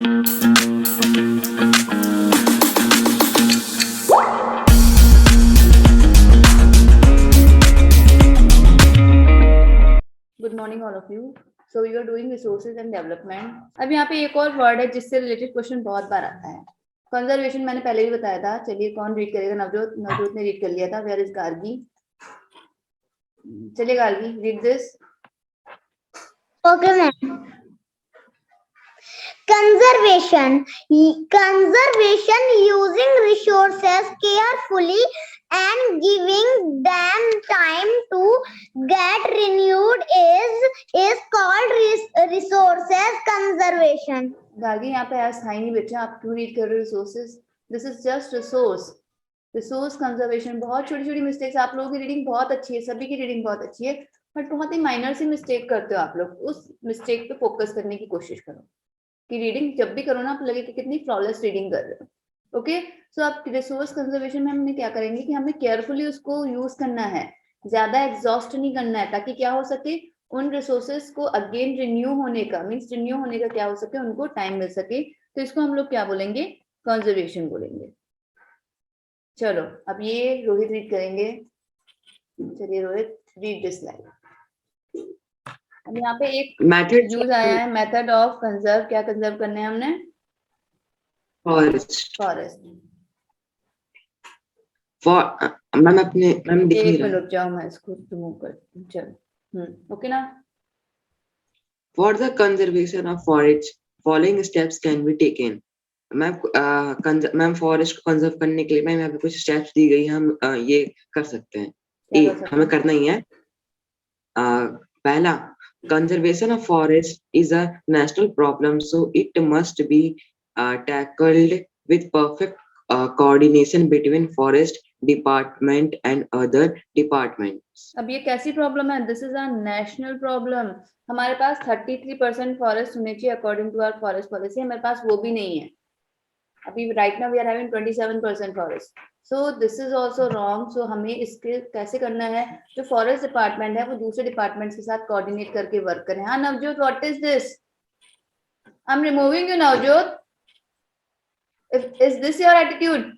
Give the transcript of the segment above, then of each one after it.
Good morning all of you. So you are doing resources and development. अब यहाँ पे एक और वर्ड है जिससे रिलेटेड क्वेश्चन बहुत बार आता है। कंजर्वेशन मैंने पहले भी बताया था। चलिए कौन रीड करेगा? नवजोत। नवजोत ने रीड कर लिया था। Where is Gargi? चलिए Gargi, read this. Okay, ma'am. Conservation using resources carefully and giving them time to get renewed is called resources conservation. Gargi, यहाँ पे ऐसा है नहीं बेटा, आप क्यों रीड कर रहे हो resources? This is just resource. Resource conservation. बहुत छोटी छोटी मिस्टेक्स। आप लोगों की रीडिंग बहुत अच्छी है, सभी की रीडिंग बहुत अच्छी है, बट बहुत ही माइनर सी मिस्टेक करते हो आप लोग। उस मिस्टेक पे फोकस करने की कोशिश करो कि रीडिंग जब भी करो ना, आप लगे कि कितनी फ्लॉलेस रीडिंग कर रहे हो। ओके, सो आप रिसोर्स कंजर्वेशन में हमने क्या करेंगे कि हमें केयरफुली उसको यूज करना है, ज्यादा एग्जॉस्ट नहीं करना है, ताकि क्या हो सके, उन रिसोर्सेज को अगेन रिन्यू होने का, मीन्स रिन्यू होने का क्या हो सके, उनको टाइम मिल सके। तो इसको हम लोग क्या बोलेंगे? कंजर्वेशन बोलेंगे। चलो अब ये रोहित रीड करेंगे। चलिए रोहित, रीड दिस लाइन। अब यहाँ पे एक मेथड यूज आया है, मेथड ऑफ कंजर्व। क्या कंजर्व करने हैं हमने? फॉरेस्ट। मैम अपने मैम दिख नहीं एक रहा। मिनट रुक जाओ, मैं इसको रिमूव करती हूँ। चलो ओके ना। For the conservation of forest, following steps can be taken. Ma'am forest को कंजर्व करने के लिए मैम यहाँ पे कुछ स्टेप्स दी गई है, हम ये कर सकते हैं। क्या कर सकते हमें हैं? करना ही है। पहला, conservation of forest is a national problem, so it must be tackled with perfect coordination between forest department and other departments. अब ये कैसी प्रॉब्लम है? This is a national problem. हमारे पास 33% फॉरेस्ट होने चाहिए according to our forest policy. हमारे पास वो भी नहीं है। अभी right now we are having 27% forest. So this is also wrong. So हमें इसके कैसे करना है? जो फॉरेस्ट डिपार्टमेंट है वो दूसरे डिपार्टमेंट्स के साथ कोऑर्डिनेट करके वर्क करें। हाँ Navjot, what is this? I am removing you Navjot. Is this your attitude?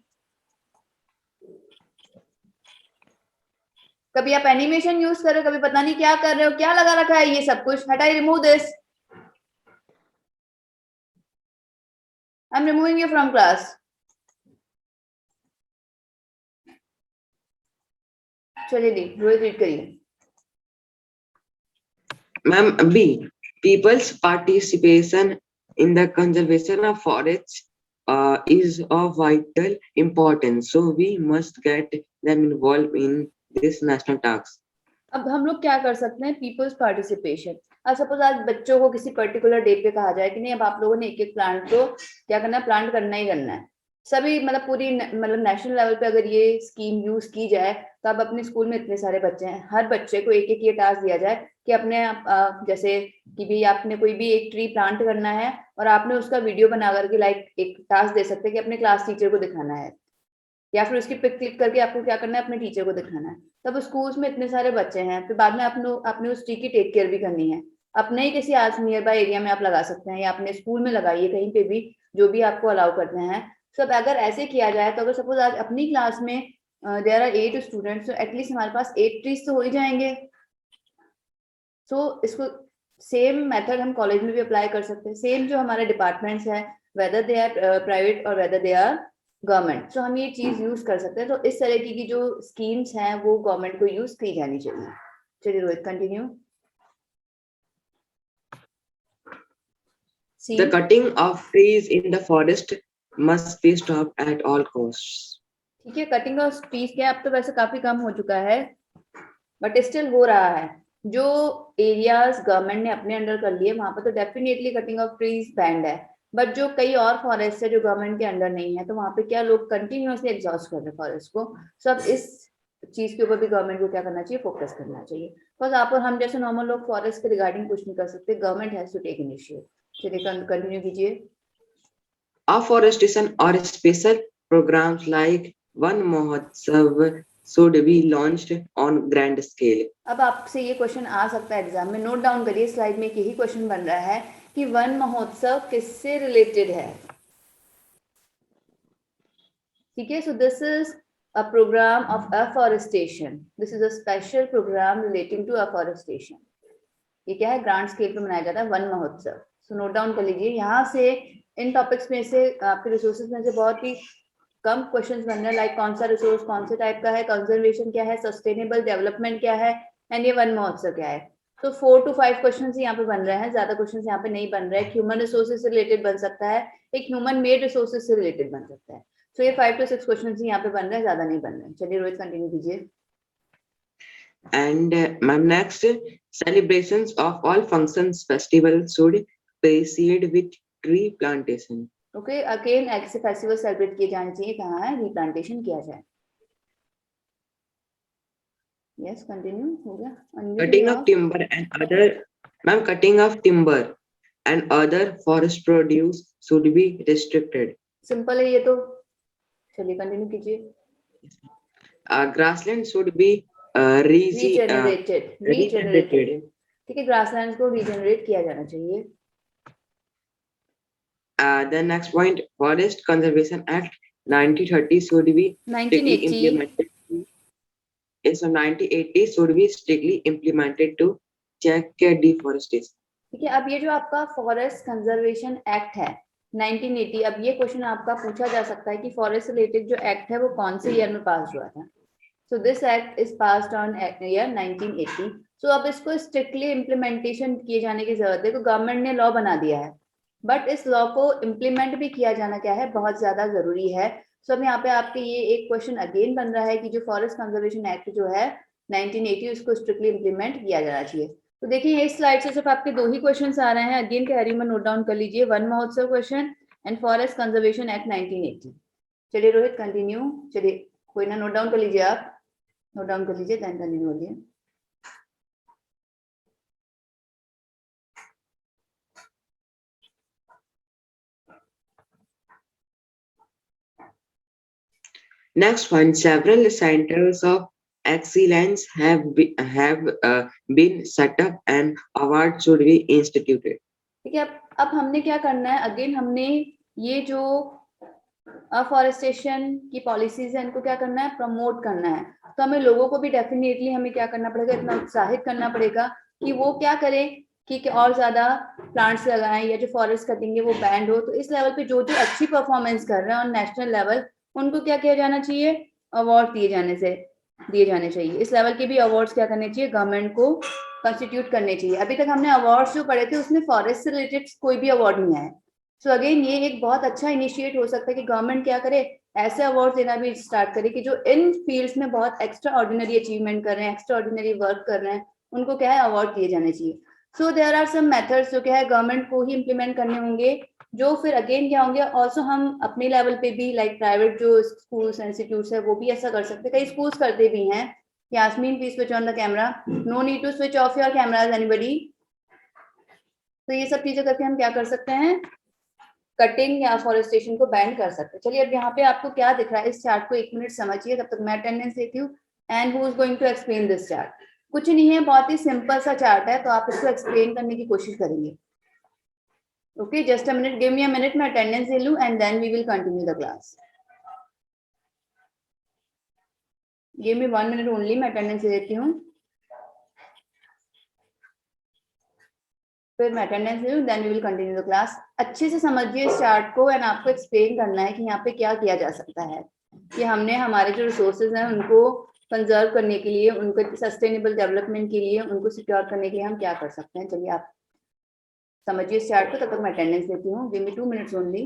कभी आप एनिमेशन यूज कर रहे हो, कभी पता नहीं क्या कर रहे हो, क्या लगा रखा है ये सब कुछ? हटाई, remove this. I am removing you from class. चलिए रोहित रीड करिए। Ma'am, B. People's participation in the conservation of forests is of vital importance, so we must get them involved in this national task. अब हम लोग क्या कर सकते हैं? Peoples participation. अब सपोज आज बच्चों को किसी पर्टिकुलर डे पे कहा जाए कि नहीं, अब आप लोगों ने एक एक प्लांट को क्या करना है? प्लांट करना ही करना है। सभी मतलब पूरी मतलब नेशनल लेवल पे अगर ये स्कीम यूज की जाए, तो अब अपने स्कूल में इतने सारे बच्चे हैं, हर बच्चे को एक एक ये टास्क दिया जाए कि अपने जैसे कि भी आपने कोई भी एक ट्री प्लांट करना है और आपने उसका वीडियो बना करके लाइक एक टास्क दे सकते हैं कि अपने क्लास टीचर को दिखाना है, या फिर उसकी पिक क्लिक करके आपको क्या करना है? अपने टीचर को दिखाना है। तब स्कूल्स में इतने सारे बच्चे हैं, फिर बाद में आपने उस ट्री की टेक केयर भी करनी है। अपने ही किसी आस नियर बाय एरिया में आप लगा सकते हैं, या अपने स्कूल में लगाइए, कहीं पे भी जो भी आपको अलाउ करते हैं। सब अगर ऐसे किया जाए तो अगर सपोज आज अपनी क्लास में देयर आर 8 स्टूडेंट्स, तो एटलीस्ट हमारे पास 8 ट्रीज तो हो ही जाएंगे। सो इसको सेम मेथड हम कॉलेज में भी अप्लाई कर सकते हैं। सेम जो हमारे डिपार्टमेंट्स है, वेदर दे आर प्राइवेट और वेदर दे आर गवर्नमेंट, तो हम ये चीज यूज कर सकते हैं। तो इस तरह की जो स्कीम्स हैं वो गवर्नमेंट को यूज की जानी चाहिए। चलिए Rohit continue. The cutting of trees in the forest must be stopped at all costs. ठीक है, कटिंग ऑफ ट्रीज क्या, अब तो वैसे काफी कम हो चुका है, बट स्टिल हो रहा है। जो एरियाज गवर्नमेंट ने अपने अंडर कर लिए वहां पर तो definitely cutting of trees band है, बट जो कई और फॉरेस्ट है जो गवर्नमेंट के अंडर नहीं है, तो वहां पे क्या लोग कंटिन्यूअसली एग्जॉस्ट कर रहे हैं फॉरेस्ट को। सो अब इस चीज के ऊपर भी गवर्नमेंट को क्या करना चाहिए? फोकस करना चाहिए। बिकॉज आप और हम जैसे नॉर्मल लोग फॉरेस्ट के रिगार्डिंग कुछ नहीं कर सकते, government has to take initiative. चलिए कंटिन्यू कीजिए। Afforestation or special programs like Van Mahotsav should be launched on grand scale. अब आपसे ये क्वेश्चन आ सकता है एग्जाम में, नोट डाउन करिए। स्लाइड में एक यही क्वेश्चन बन रहा है कि वन महोत्सव किससे रिलेटेड है। ठीक है, सो this is a program of afforestation. This is a special program relating to afforestation. ये क्या है, ग्रांड स्केल पे मनाया जाता है वन महोत्सव। सो नोट डाउन कर लीजिए। यहाँ से इन टॉपिक्स में से आपके रिसोर्सेज में से बहुत ही कम क्वेश्चंस बन रहे हैं, लाइक कौन सा रिसोर्स कौन से टाइप का है, कंजर्वेशन क्या है, सस्टेनेबल डेवलपमेंट क्या है, एंड ये वन महोत्सव क्या है। तो 4 to 5 क्वेश्चन यहाँ पे बन रहे हैं, ज्यादा क्वेश्चन यहाँ पे नहीं बन रहे हैं। ह्यूमन रिसोर्सेज से रिलेटेड बन सकता है, एक ह्यूमन मेड रिसोर्सेज से रिलेटेड बन सकता है। तो ये 5 to 6 क्वेश्चन यहाँ पे बन रहे हैं, ज्यादा नहीं बन रहे हैं। चलिए रोहित कंटिन्यू कीजिए। And ma'am, next, celebrations of all functions festivals should proceed with tree plantation. Okay, again ऐसे फेस्टिवल सेलिब्रेट किए जाने चाहिए, कहाँ है रिप्लांटेशन किया जाए। यस कंटिन्यू हो गया। Cutting of timber and other, ma'am, cutting of timber and other forest produce should be restricted. Simple है ये तो, चलिए कंटिन्यू कीजिए। Grassland should be regenerated, regenerated. ठीक है, ग्रासलैंड को रीजेनरेट किया जाना चाहिए। The next point, Forest Conservation Act 1930 should be strictly 1980 implemented. Yes, so 1980 should be strictly implemented to check deforestation. ठीक है, अब ये जो आपका फॉरेस्ट कंजर्वेशन एक्ट है 1980, अब ये क्वेश्चन आपका पूछा जा सकता है कि फॉरेस्ट रिलेटेड जो एक्ट है वो कौन से ईयर में पास हुआ था। So this act is passed on year 1980। सो अब इसको स्ट्रिक्टली इम्प्लीमेंटेशन किए जाने की जरूरत है, तो गवर्नमेंट ने लॉ बना दिया है, बट इस लॉ को इम्प्लीमेंट भी किया जाना क्या है, बहुत ज्यादा जरूरी है। सो अब यहाँ पे आपके ये एक क्वेश्चन अगेन बन रहा है कि जो फॉरेस्ट कंजर्वेशन एक्ट जो है 1980 उसको स्ट्रिक्टली इम्प्लीमेंट किया जाना चाहिए। तो देखिए इस स्लाइड से सिर्फ आपके 2 ही क्वेश्चन आ रहे हैं, अगेन कैरी में नोट डाउन कर लीजिए, वन महोत्सव question and forest conservation act 1980। चलिए रोहित कंटिन्यू, चलिए कोई ना नोट डाउन कर लीजिए, आप नोट डाउन कर लीजिए देन कंटिन्यू करिए। Next one, several centers of excellence have been set up and awards should be instituted. ठीक है, अब हमने क्या करना है, अगेन हमने ये जो अफॉरेस्टेशन की पॉलिसीज है इनको क्या करना है, प्रमोट करना है। तो हमें लोगों को भी डेफिनेटली हमें क्या करना पड़ेगा, इतना उत्साहित करना पड़ेगा कि वो क्या करें कि और ज्यादा प्लांट्स लगाएं, या जो फॉरेस्ट कटिंग है वो बैंड हो। तो इस लेवल पे जो जो अच्छी परफॉर्मेंस कर रहे हैं ऑन नेशनल लेवल उनको क्या किया जाना चाहिए, अवार्ड दिए जाने चाहिए। इस लेवल के भी अवार्ड्स क्या करने चाहिए, गवर्नमेंट को कंस्टिट्यूट करने चाहिए। अभी तक हमने अवार्ड्स जो पढ़े थे उसमें फॉरेस्ट से रिलेटेड कोई भी अवार्ड नहीं आया। सो अगेन ये एक बहुत अच्छा इनिशिएट हो सकता है कि गवर्नमेंट क्या करे, ऐसे अवार्ड देना भी स्टार्ट करे कि जो इन फील्ड्स में बहुत एक्स्ट्रा ऑर्डिनरी अचीवमेंट कर रहे हैं, एक्स्ट्रा ऑर्डिनरी वर्क कर रहे हैं, उनको क्या है अवार्ड दिए जाने चाहिए। So there are some methods जो क्या है गवर्नमेंट को ही इम्प्लीमेंट करने होंगे, जो फिर अगेन क्या होंगे, ऑल्सो हम अपने लेवल पे भी लाइक प्राइवेट जो स्कूल्स इंस्टीट्यूट्स है वो भी ऐसा कर सकते हैं, कई स्कूल्स करते भी हैं। Yasmin please switch on the camera, no need to switch off your cameras anybody. तो ये सब चीजें करके हम क्या कर सकते हैं, कटिंग या फॉरेस्टेशन को बैंड कर सकते हैं। चलिए अब यहाँ पे आपको क्या दिख रहा है, इस चार्ट को 1 मिनट समझिए, तब तक मैं अटेंडेंस देती हूँ। And who is going to explain this chart. कुछ नहीं है, बहुत ही सिंपल सा चार्ट है, तो आप इसको एक्सप्लेन करने की कोशिश करेंगे। Okay just a minute, give me a minute, मैं अटेंडेंस ले लूं and then we will continue the class. Give me 1 minute only, मैं अटेंडेंस ले लेती हूँ, फिर मैं अटेंडेंस ले लूं then we will continue the class. अच्छे से समझिए इस चार्ट को एंड आपको एक्सप्लेन करना है कि यहाँ पे क्या किया जा सकता है, कि हमने हमारे जो रिसोर्सेज हैं उनको कंजर्व करने के लिए, उनको सस्टेनेबल डेवलपमेंट के लिए, उनको सिक्योर करने के लिए हम क्या कर सकते हैं। चलिए आप समझिए इस चार्ट को, तब तक मैं अटेंडेंस लेती हूँ। Give me 2 minutes only.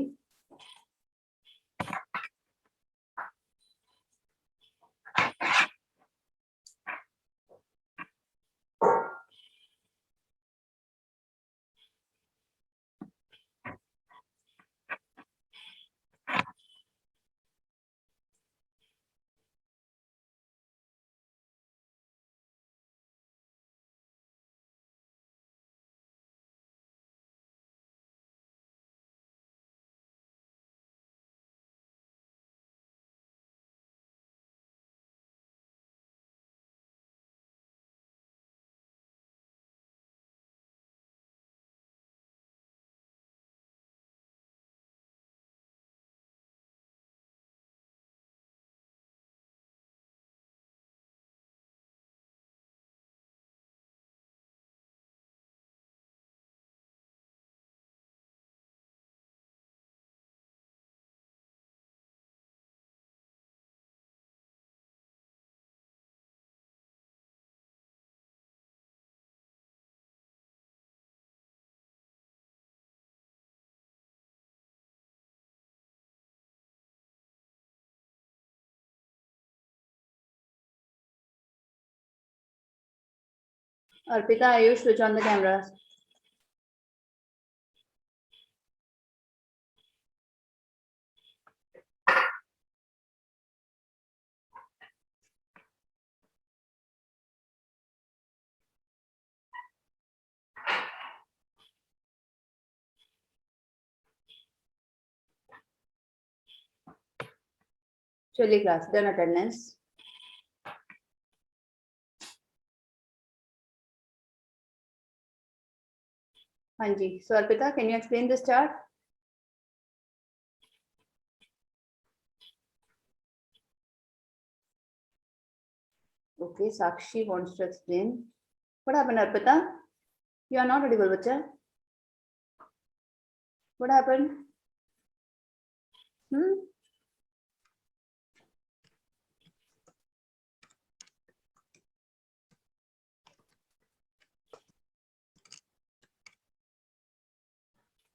Arpita, Ayush, switch on the cameras. चलिए क्लास डन अटेंडेंस. हाँ जी, so Arpita, can you explain this chart? Okay, Sakshi wants to explain. What happened, Arpita? You are not audible, bacha. What happened?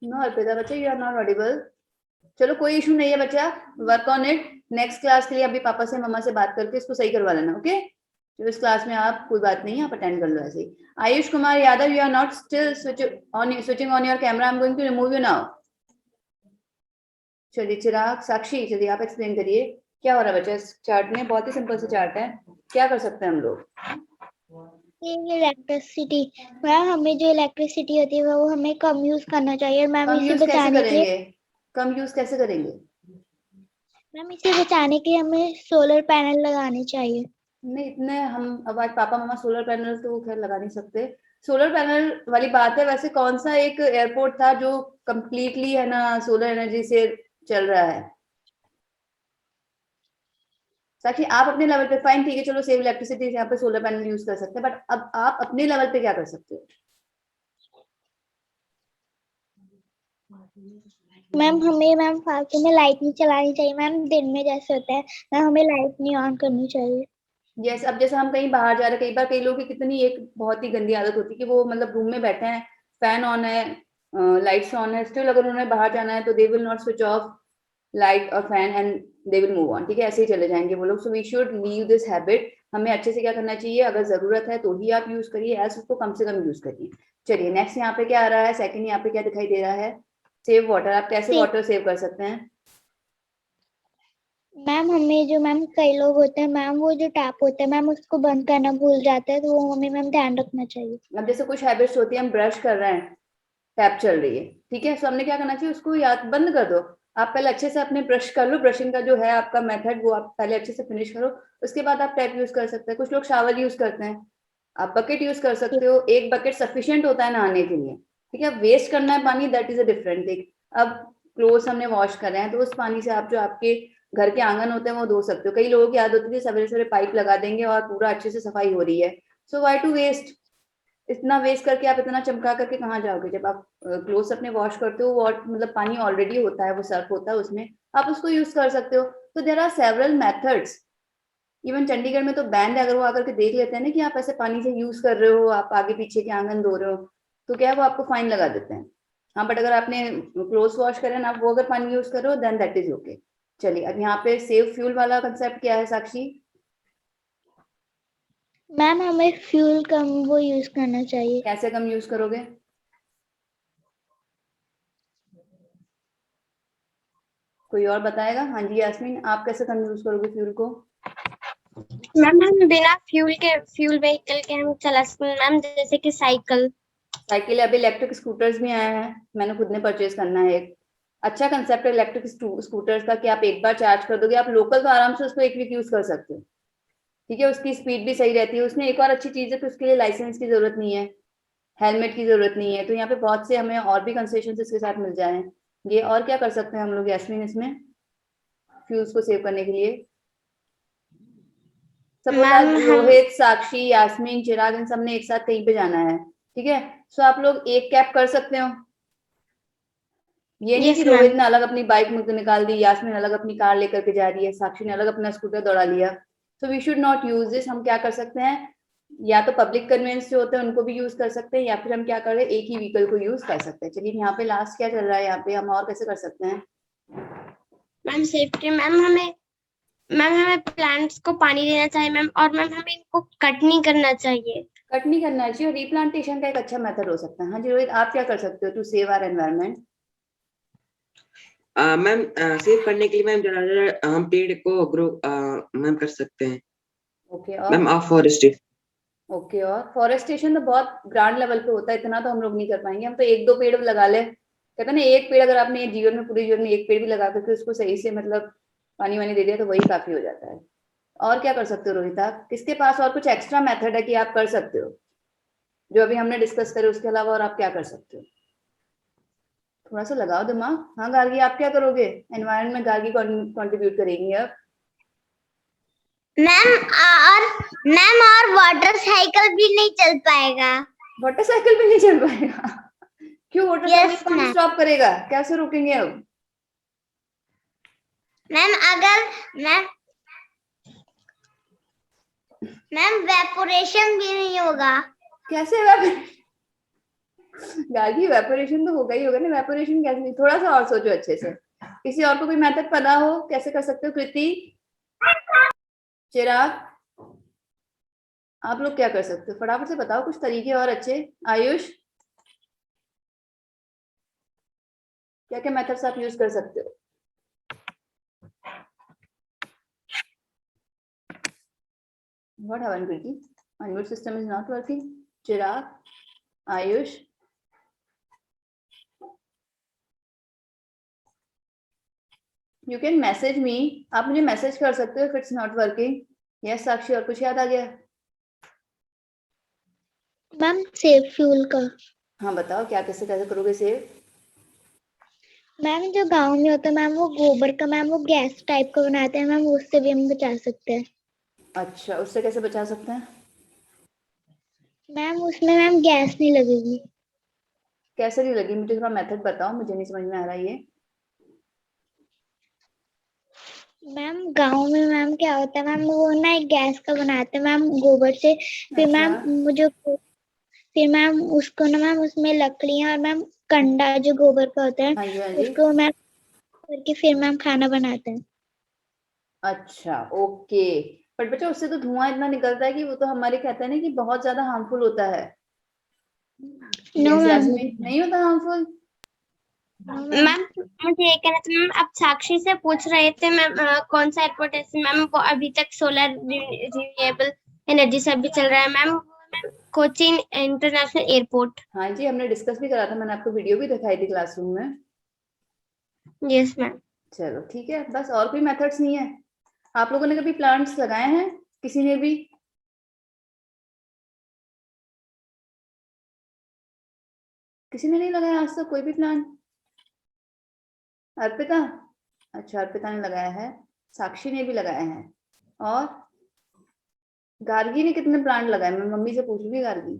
No, Arpita, बच्चा, you are not audible. चलो कोई issue नहीं है बच्चा, work on it. Next class के लिए अभी पापा से मम्मा से बात करके इसको सही करवा लेना. ओके, तो इस क्लास में आप कोई बात नहीं है, आप अटेंड कर लो ऐसे ही. Ayush Kumar Yadav, you are not still switching on your camera. I am going to remove you now. चलिए चिराग, साक्षी, चलिए आप एक्सप्लेन करिए क्या हो रहा है बच्चा इस चार्ट में. बहुत ही सिंपल सा चार्ट है, क्या कर सकते हैं हम लोग. इलेक्ट्रिसिटी मैम, हमें जो इलेक्ट्रिसिटी होती है वो हमें कम यूज करना चाहिए मैम. कम इसे यूज कैसे बचाने के लिए करेंगे, कम यूज कैसे करेंगे. मैम, इसे बचाने के लिए हमें सोलर पैनल लगाने चाहिए. नहीं, इतने हम अब आज पापा मम्मा सोलर पैनल तो खैर लगा नहीं सकते. सोलर पैनल वाली बात है. वैसे कौन सा एक एयरपोर्ट था जो कंप्लीटली है ना सोलर एनर्जी से चल रहा है. साक्षी, आप अपने लेवल पे फाइन, ठीक है, चलो सेव इलेक्ट्रिसिटी, यहाँ पे सोलर पैनल यूज कर सकते हैं, बट अब आप अपने लेवल पे क्या कर सकते हो. मैम, हमें फालतू में लाइट नहीं चलानी चाहिए मैम. दिन में जैसे होता है मैम, हमें लाइट नहीं ऑन करनी चाहिए. यस, अब जैसे हम कहीं बाहर जा रहे हैं, कई बार कई लोगों की कितनी एक बहुत ही गंदी आदत होती है कि वो मतलब रूम में बैठे हैं, फैन ऑन है, लाइट्स ऑन है, स्टिल अगर उन्हें बाहर जाना है तो they will not switch off light और fan and they will move on. ठीक है, ऐसे ही चले जाएंगे वो लोग. So we should leave this habit. हमें अच्छे से क्या करना चाहिए, अगर जरूरत है तो ही आप यूज करिए, ऐसे उसको कम से कम यूज करिए. चलिए नेक्स्ट यहाँ पे क्या आ रहा है, सेकंड यहाँ पे क्या दिखाई दे रहा है, सेव वाटर. आप कैसे वाटर सेव कर सकते हैं. मैम, हमें जो मैम कई लोग होते हैं मैम, वो जो टैप होता है मैम उसको बंद करना भूल जाते हैं, तो वो हमें मैम ध्यान रखना चाहिए. अब जैसे कुछ हैबिट्स होती है, हम ब्रश कर रहे हैं, टैप चल रही है, ठीक है, सो हमने क्या करना चाहिए, उसको याद बंद कर दो. आप पहले अच्छे से अपने ब्रश कर लो, ब्रशिंग का जो है आपका मेथड वो आप पहले अच्छे से फिनिश करो, उसके बाद आप टैप यूज कर सकते हैं. कुछ लोग शावर यूज करते हैं, आप बकेट यूज कर सकते हो. एक बकेट सफिशिएंट होता है नहाने के लिए, ठीक है. वेस्ट करना है पानी, that is a different thing. अब क्लोथ हमने वॉश कर रहे हैं तो उस पानी से आप जो आपके घर के आंगन होते हैं वो धो सकते हो. कई लोगों की आदत होती है सवेरे सवेरे पाइप लगा देंगे और पूरा अच्छे से सफाई हो रही है. सो व्हाई टू वेस्ट, इतना वेस्ट करके आप इतना चमका करके कहाँ जाओगे. जब आप क्लोथ्स अपने वॉश करते हो, वो मतलब पानी ऑलरेडी होता है, वो सर्फ होता है उसमें, आप उसको यूज कर सकते हो. तो there are several methods. Even Chandigarh में तो बैंड है, अगर वो आकर के देख लेते हैं ना कि आप ऐसे पानी से यूज कर रहे हो, आप आगे पीछे के आंगन धो रहे हो, तो क्या है वो आपको फाइन लगा देते हैं. हाँ, बट अगर आपने क्लोथ्स वॉश करे ना, वो अगर पानी यूज कर रहे हो देन दैट इज ओके. चलिए अब यहाँ पे सेव फ्यूल वाला कंसेप्ट क्या है साक्षी. मैम, हमें फ्यूल कम वो यूज करना चाहिए. कैसे कम यूज करोगे. कोई और बताएगा. हाँ जी यास्मीन, आप कैसे कम यूज करोगे फ्यूल को. मैम, हम बिना फ्यूल व्हीकल के हम चला सकते हैं मैम, जैसे कि साइकिल. अभी इलेक्ट्रिक स्कूटर्स भी आए हैं, मैंने खुद ने परचेज करना है. एक अच्छा कंसेप्ट है इलेक्ट्रिक स्कूटर्स का कि आप एक बार चार्ज कर दोगे, आप लोकल तो आराम से उसको एक वीक यूज कर सकते हो. ठीक है, उसकी स्पीड भी सही रहती है. उसमें एक और अच्छी चीज है कि उसके लिए लाइसेंस की जरूरत नहीं है, हेलमेट की जरूरत नहीं है. तो यहाँ पे बहुत से हमें और भी कंसेशन इसके साथ मिल जाए. ये और क्या कर सकते हैं हम लोग यास्मीन इसमें फ्यूल्स को सेव करने के लिए. सपोज आज रोहित, साक्षी, यास्मीन, चिराग, इन सबने एक साथ कहीं पे जाना है, ठीक है, सो आप लोग एक कैब कर सकते हो. ये नहीं कि रोहित ने अलग अपनी बाइक निकाल दी, यास्मीन अलग अपनी कार लेकर के जा रही है, साक्षी ने अलग अपना स्कूटर दौड़ा लिया. So we should not use this. हम क्या कर सकते हैं, या तो पब्लिक कन्वेंस जो होते हैं उनको भी यूज कर सकते हैं, या फिर हम क्या कर रहे हैं, एक ही व्हीकल को यूज कर सकते हैं. चलिए यहाँ पे लास्ट क्या चल रहा है, यहाँ पे हम और कैसे कर सकते हैं. Ma'am, safety. मैम हमें प्लांट्स को पानी देना चाहिए मैम, और मैम हमें इनको कट नहीं करना चाहिए. कट नहीं करना चाहिए, और रिप्लांटेशन का एक अच्छा मेथड हो सकता है। हाँ जी रोहित, आप क्या कर सकते हो to save our environment? Ma'am save करने के लिए मैम ज्यादा हम पेड़ को ग्रो मैम कर सकते हैं ओके, मैम। और अफॉरेस्टेशन। ओके, और फॉरेस्टेशन तो बहुत ग्रांड लेवल पे होता है, इतना तो हम लोग नहीं कर पाएंगे। हम तो एक दो पेड़ लगा ले, कहते हैं ना, एक पेड़ अगर आपने जीवन में, पूरे जीवन में एक पेड़ भी लगा करके उसको सही से मतलब पानी वानी दे दिया तो वही काफी हो जाता है। और क्या कर सकते हो रोहित आप? किसके पास और कुछ एक्स्ट्रा मेथड है कि आप कर सकते हो जो अभी हमने डिस्कस करे, उसके अलावा और आप क्या कर सकते हो? थोड़ा सा लगाओ दिमाग। हाँ गार्गी, आप क्या करोगे एनवायरनमेंट में? गार्गी कंट्रीब्यूट करेंगी अब। मैम और वाटर साइकिल भी नहीं चल पाएगा। वाटर साइकिल भी नहीं चल पाएगा? क्यों? वाटर Yes, साइकिल कौन ma'am. स्टॉप करेगा? कैसे रोकेंगे अब? मैम अगर मैम वेपोरेशन भी नहीं होगा। कैसे evaporate? गार्गी, इवेपोरेशन तो होगा ही होगा ना, इवेपोरेशन कैसे नहीं? थोड़ा सा और सोचो अच्छे से। किसी और को कोई मेथड पता हो कैसे कर सकते हो? कृति, चिराग, आप लोग क्या कर सकते हो? फटाफट से बताओ कुछ तरीके और अच्छे। आयुष, क्या क्या मेथड्स आप यूज कर सकते हो? What happened, Kriti? Unmute system is not working. Chirag, Ayush, you can message me. आप मुझे मैसेज कर सकते हो if it's not working. Yes, साक्षी, और कुछ याद आ गया? मैम सेव फ्यूल का। हाँ बताओ, क्या कैसे कैसे करोगे सेव? मैम जो गांव में होता है मैम, वो गोबर का मैम वो गैस टाइप का बनाते हैं मैम, उससे भी हम बचा सकते हैं। अच्छा, उससे कैसे बचा सकते हैं? मैम उसमें मैम गैस नहीं लगेगी। कैसे नहीं लगी? मुझे थोड़ा मेथड बताओ, मुझे नहीं समझ में आ रहा ये। मैम गांव में मैम क्या होता है मैम, वो ना एक गैस का बनाते हैं मैम गोबर से। फिर अच्छा, मैम मुझे फिर मैम उसको ना मैम उसमें लकड़ियां और मैम कंडा जो गोबर का होता है हाँ जी हाँ जी। उसको मैम करके फिर मैम खाना बनाते हैं। अच्छा, ओके। बट बच्चा, उससे तो धुआं इतना निकलता है कि वो तो हमारे, कहते हैं ना कि बहुत ज्यादा हार्मफुल होता है। No ma'am. में नहीं होता हार्मफुल? मैम मुझे ये कहना था मैम, आप साक्षी से पूछ रहे थे मैम कौन सा एडवर्टाइजमेंट मैम, वो अभी तक सोलर रिन्यूएबल एनर्जी से अभी चल रहा है मैम, कोचीन इंटरनेशनल एयरपोर्ट। हाँ जी, हमने डिस्कस भी करा था, मैंने आपको वीडियो भी दिखाई थी क्लासरूम में। Yes ma'am. चलो ठीक है, बस और कोई मेथड्स नहीं है? आप लोगों ने कभी प्लांट्स लगाए हैं? किसी ने भी? किसी ने नहीं लगाया आज तक कोई भी प्लांट? अर्पिता, अच्छा अर्पिता ने लगाया है, साक्षी ने भी लगाया है, और गार्गी ने कितने प्लांट लगाए? मैं मम्मी से पूछ लूंगी। गार्गी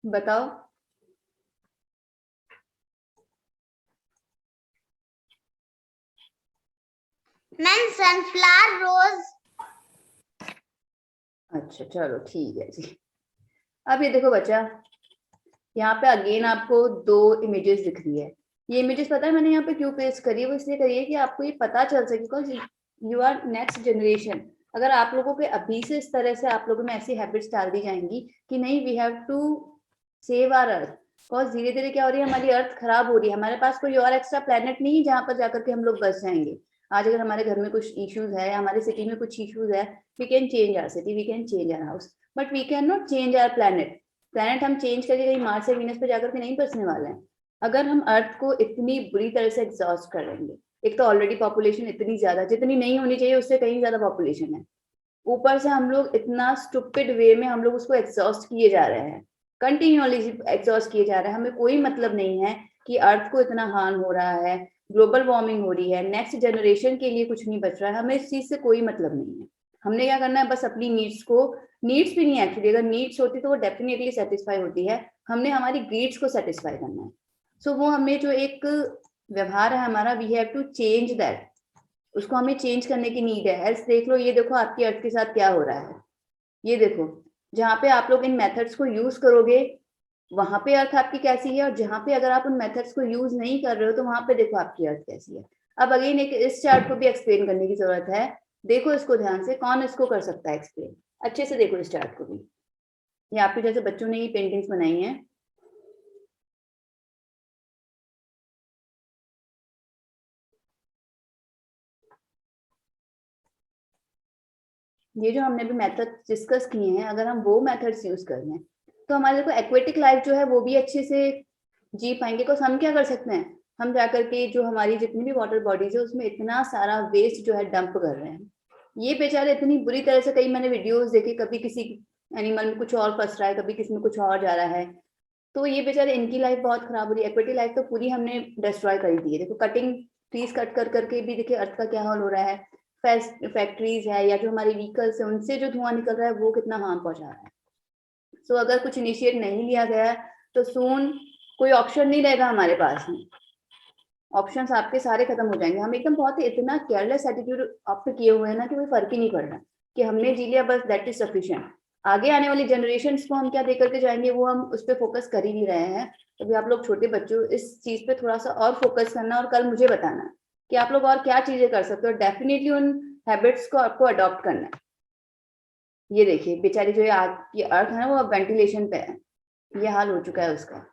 बताओ। मैम सनफ्लावर रोज। अच्छा चलो ठीक है जी। अब ये देखो बच्चा, यहाँ पे अगेन आपको दो इमेजेस दिख रही है। ये इमेजेस पता है मैंने यहाँ पे क्यों पेस्ट करी है? वो इसलिए करी है कि आपको ये पता चल सके, because you are next generation. अगर आप लोगों के अभी से इस तरह से आप लोगों में ऐसी हैबिट्स डाल दी जाएंगी कि नहीं, we have to save our earth, because धीरे धीरे क्या हो रही है, हमारी अर्थ खराब हो रही है। हमारे पास कोई और एक्स्ट्रा प्लेनेट नहीं है जहाँ पर जाकर के हम लोग बस जाएंगे। आज अगर हमारे घर में कुछ इश्यूज है, हमारे सिटी में कुछ इश्यूज है, we can change our city, we can change our house, but we can not change our planet. Planet हम चेंज करके कहीं मार्स या वीनस पे जाकर के नहीं बसने वाले हैं। अगर हम अर्थ को इतनी बुरी तरह से एग्जॉस्ट कर लेंगे, एक तो ऑलरेडी पॉपुलेशन इतनी ज्यादा, जितनी नहीं होनी चाहिए उससे कहीं ज्यादा पॉपुलेशन है, ऊपर से हम लोग इतना स्टूपिड वे में हम लोग उसको एग्जॉस्ट किए जा रहे हैं, कंटिन्यूअली एग्जॉस्ट किए जा रहे हैं। हमें कोई मतलब नहीं है कि अर्थ को इतना हार्म हो रहा है, ग्लोबल वार्मिंग हो रही है, नेक्स्ट जनरेशन के लिए कुछ नहीं बच रहा है, हमें इस चीज से कोई मतलब नहीं है। हमने क्या करना है, बस अपनी नीड्स को, नीड्स भी नहीं एक्चुअली, अगर नीड्स होती तो वो डेफिनेटली सेटिस्फाई होती है, हमने हमारी ग्रीड्स को सेटिस्फाई करना है। सो वो हमें जो एक व्यवहार है हमारा, we have to change that, उसको हमें चेंज करने की नीड है। एल्स देख लो, ये देखो आपकी अर्थ के साथ क्या हो रहा है, ये देखो, जहाँ पे आप लोग इन मेथड्स को यूज करोगे वहां पे अर्थ आपकी कैसी है, और जहाँ पे अगर आप उन मेथड्स को यूज नहीं कर रहे हो तो वहां पे देखो आपकी अर्थ कैसी है। अब अगेन एक इस चार्ट को भी एक्सप्लेन करने की जरूरत है, देखो इसको ध्यान से, कौन इसको कर सकता है एक्सप्लेन? अच्छे से देखो इस चार्ट को भी। ये आपके जैसे बच्चों ने ये पेंटिंग्स बनाई हैं। ये जो हमने भी मेथड डिस्कस किए हैं, अगर हम वो मेथड्स यूज कर लें तो हमारे को एक्वेटिक लाइफ जो है वो भी अच्छे से जी पाएंगे। बिकॉज हम क्या कर सकते हैं, हम जाकर के जो हमारी जितनी भी वाटर बॉडीज है उसमें इतना सारा वेस्ट जो है डंप कर रहे हैं। ये बेचारे इतनी बुरी तरह से, कई मैंने वीडियोस देखे, कभी किसी एनिमल में कुछ और फंस रहा है, कभी किसी में कुछ और जा रहा है, तो ये बेचारे इनकी लाइफ बहुत खराब हो रही है। एक्वेटिक लाइफ तो पूरी हमने डिस्ट्रॉय कर दी है। देखो कटिंग ट्रीज कट कर करके भी देखिए अर्थ का क्या हाल हो रहा है। फैक्ट्रीज है या जो हमारी व्हीकल्स है उनसे जो धुआं निकल रहा है वो कितना हार्म पहुंचा रहा है। सो अगर कुछ इनिशिएट नहीं लिया गया तो सून कोई ऑप्शन नहीं रहेगा हमारे पास में, ऑप्शंस आपके सारे खत्म हो जाएंगे। हम एकदम बहुत ही इतना केयरलेस एटीट्यूड आप पे किए हुए हैं ना कि कोई फर्क ही नहीं पड़ रहा कि हमने जी लिया बस, दैट इज सफिशिएंट। आगे आने वाली जनरेशन को हम क्या दे करके जाएंगे वो हम उस पर फोकस कर ही नहीं रहे हैं। अभी आप लोग छोटे बच्चों, इस चीज पे थोड़ा सा और फोकस करना और कल मुझे बताना कि आप लोग और क्या चीजें कर सकते हो। डेफिनेटली उन हैबिट्स को आपको अडॉप्ट करना है। ये देखिए बेचारी जो ये अर्थ है वो अब वेंटिलेशन पे है, ये हाल हो चुका है उसका।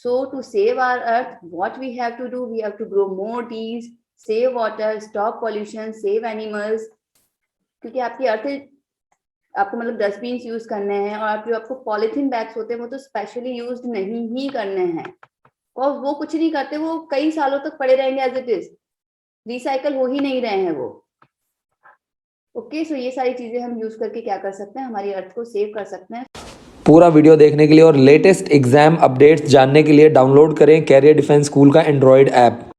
So to save our earth, what we have to do, we have to grow more trees, save water, stop pollution, save animals. क्योंकि आपकी अर्थ आपको मतलब डस्टबिन यूज करने हैं, और आपको पॉलिथीन बैग्स होते हैं वो तो स्पेशली यूज नहीं ही करने हैं, और वो कुछ नहीं करते, वो कई सालों तक पड़े रहेंगे एज इट इज, रिसाइकल हो ही नहीं रहे हैं वो। ओके, सो ये सारी चीजें हम यूज करके क्या कर सकते हैं, हमारी अर्थ को सेव कर सकते हैं। पूरा वीडियो देखने के लिए और लेटेस्ट एग्जाम अपडेट्स जानने के लिए डाउनलोड करें कैरियर डिफेंस स्कूल का एंड्रॉयड ऐप।